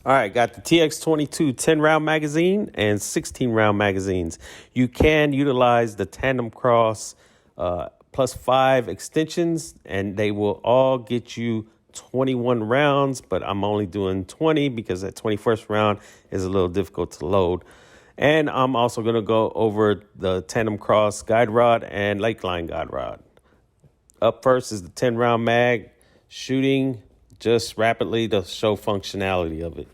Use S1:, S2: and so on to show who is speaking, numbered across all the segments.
S1: All right, got the TX22 10-round magazine and 16-round magazines. You can utilize the Tandemkross +5 extensions, and they will all get you 21 rounds, but I'm only doing 20 because that 21st round is a little difficult to load. And I'm also going to go over the Tandemkross guide rod and Lakeline guide rod. Up first is the 10-round mag, shooting just rapidly to show functionality of it.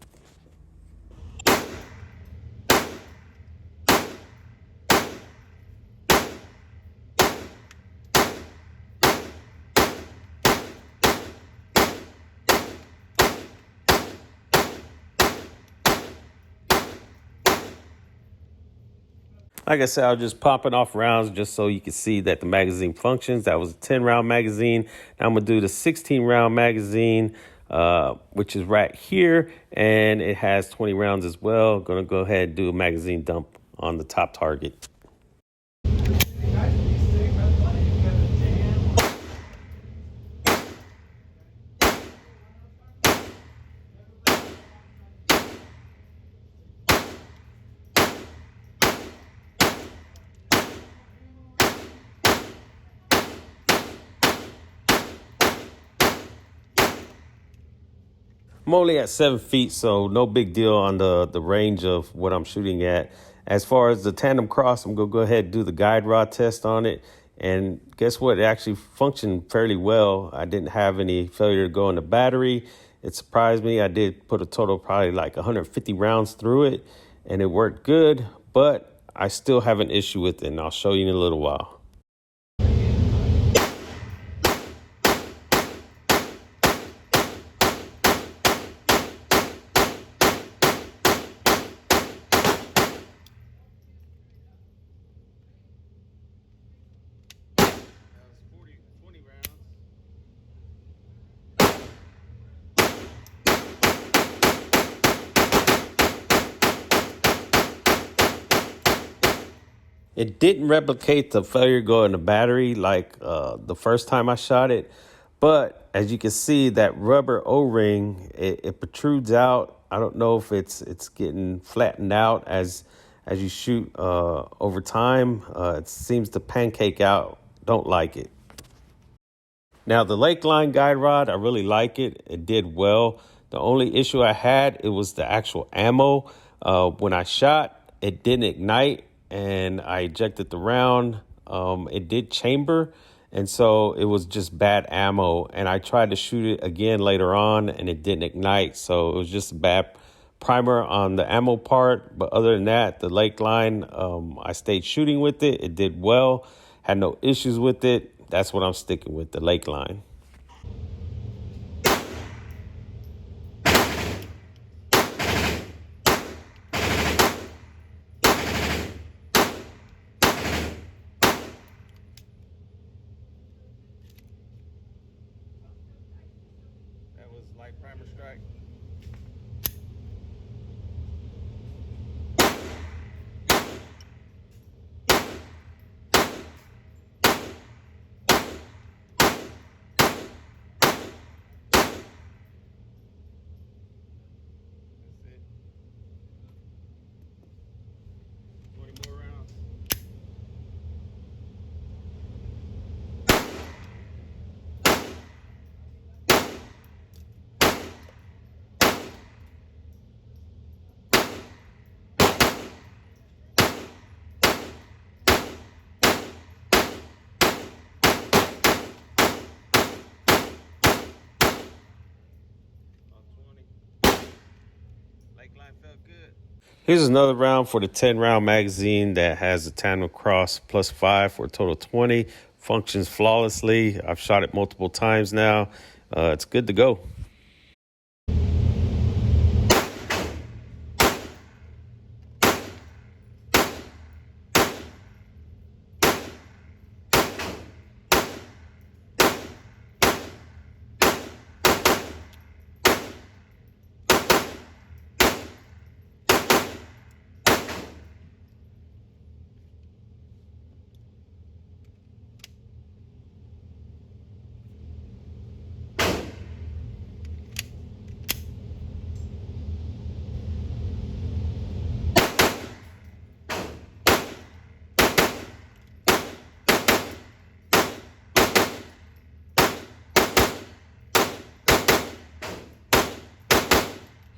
S1: Like I said, I was just popping off rounds just so you can see that the magazine functions. That was a 10-round magazine. Now I'm going to do the 16-round magazine, which is right here, and it has 20 rounds as well. Going to go ahead and do a magazine dump on the top target. I'm only at 7 feet, so no big deal on the range of what I'm shooting at. As far as the Tandemkross, I'm going to go ahead and do the guide rod test on it. And guess what? It actually functioned fairly well. I didn't have any failure to go in the battery. It surprised me. I did put a total of probably like 150 rounds through it, and it worked good. But I still have an issue with it, and I'll show you in a little while. It didn't replicate the failure go in the battery like the first time I shot it. But as you can see, that rubber O-ring, it protrudes out. I don't know if it's getting flattened out as you shoot over time. It seems to pancake out. Don't like it. Now, the Lakeline guide rod, I really like it. It did well. The only issue I had, it was the actual ammo. When I shot, it didn't ignite, and I ejected the round. It did chamber, and so it was just bad ammo. And I tried to shoot it again later on, and it didn't ignite. So it was just a bad primer on the ammo part. But other than that, the Lakeline, I stayed shooting with it. It did well. Had no issues with it. That's what I'm sticking with, the Lakeline. That was light primer strike. Felt good. Here's another round for the 10-round magazine that has the Tandemkross +5 for a total of 20. Functions flawlessly. I've shot it multiple times now. It's good to go.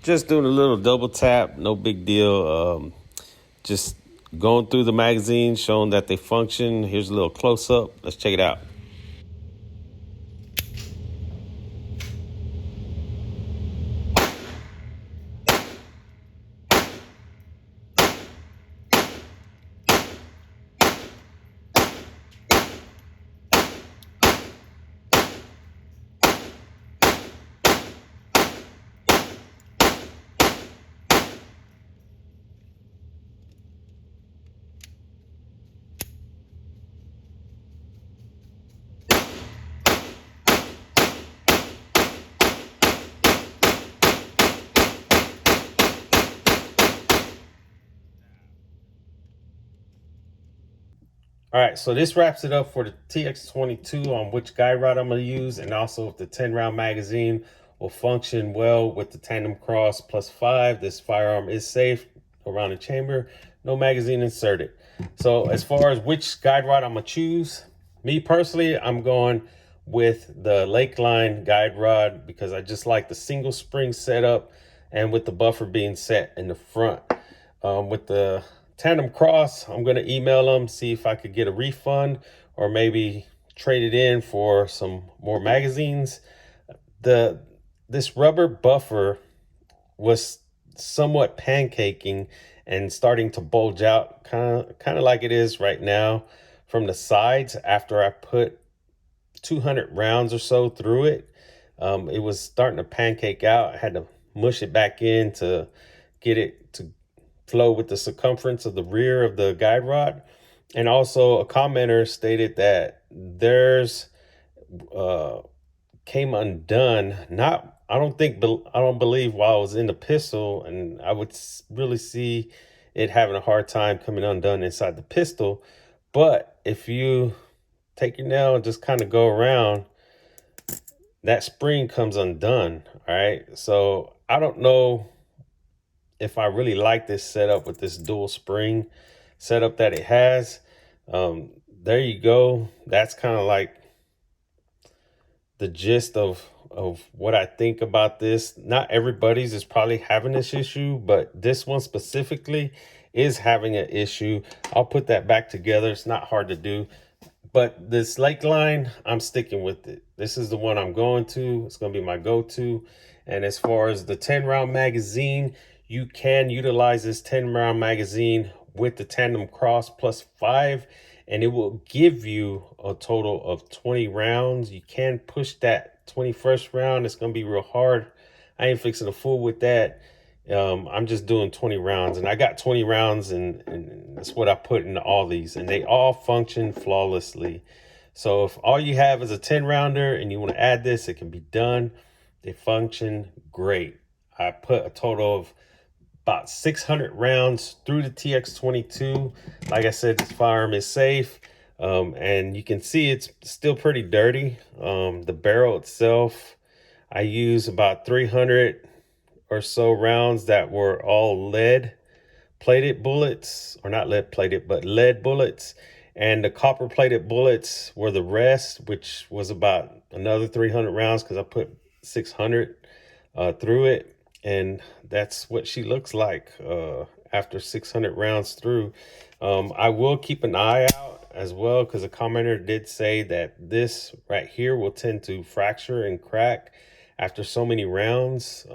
S1: Just doing a little double tap, no big deal. Just going through the magazine, showing that they function. Here's a little close up. Let's check it out. All right, so this wraps it up for the TX22 on which guide rod I'm going to use, and also if the 10-round magazine will function well with the Tandemkross +5. This firearm is safe around the chamber, no magazine inserted. So as far as which guide rod I'm going to choose, me personally, I'm going with the Lakeline guide rod because I just like the single spring setup and with the buffer being set in the front. With the Tandemkross, I'm going to email them, see if I could get a refund or maybe trade it in for some more magazines. This rubber buffer was somewhat pancaking and starting to bulge out, kind of like it is right now from the sides after I put 200 rounds or so through it. It was starting to pancake out. I had to mush it back in to get it to flow with the circumference of the rear of the guide rod. And also a commenter stated that theirs came undone. I don't believe while I was in the pistol, and I would really see it having a hard time coming undone inside the pistol. But if you take your nail and just kind of go around, that spring comes undone. All right. So I don't know if I really like this setup with this dual spring setup that it has. There you go. That's kind of like the gist of what I think about this. Not everybody's is probably having this issue, but this one specifically is having an issue. I'll put that back together. It's not hard to do. But this Lakeline, I'm sticking with it. This is the one I'm going to. It's going to be my go-to. And as far as the 10-round magazine, you can utilize this 10-round magazine with the Tandemkross +5, and it will give you a total of 20 rounds. You can push that 21st round. It's going to be real hard. I ain't fixing to fool with that. I'm just doing 20 rounds, and I got 20 rounds, and that's what I put into all these, and they all function flawlessly. So if all you have is a 10 rounder and you want to add this, it can be done. They function great. I put a total of about 600 rounds through the TX22. Like I said, this firearm is safe, and you can see it's still pretty dirty. The barrel itself, I use about 300 or so rounds that were all lead plated bullets, or not lead plated, but lead bullets. And the copper plated bullets were the rest, which was about another 300 rounds because I put 600 through it. And that's what she looks like after 600 rounds through. I will keep an eye out as well because a commenter did say that this right here will tend to fracture and crack after so many rounds.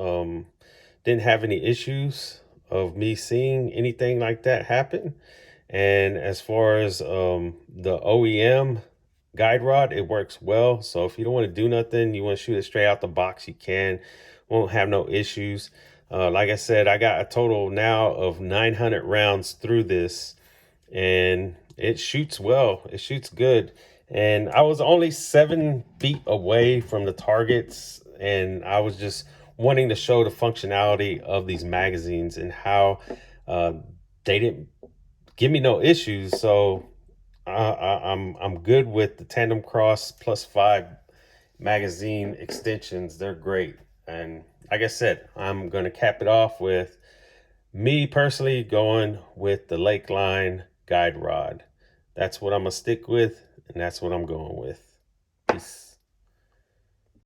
S1: Didn't have any issues of me seeing anything like that happen. And as far as the OEM guide rod, it works well. So if you don't want to do nothing, you want to shoot it straight out the box, you can. Won't have no issues. Like I said, I got a total now of 900 rounds through this, and it shoots well. It shoots good. And I was only 7 feet away from the targets, and I was just wanting to show the functionality of these magazines and how they didn't give me no issues. So I'm good with the Tandemkross +5 magazine extensions. They're great. And like I said, I'm going to cap it off with me personally going with the Lakeline guide rod. That's what I'm going to stick with, and that's what I'm going with. Peace.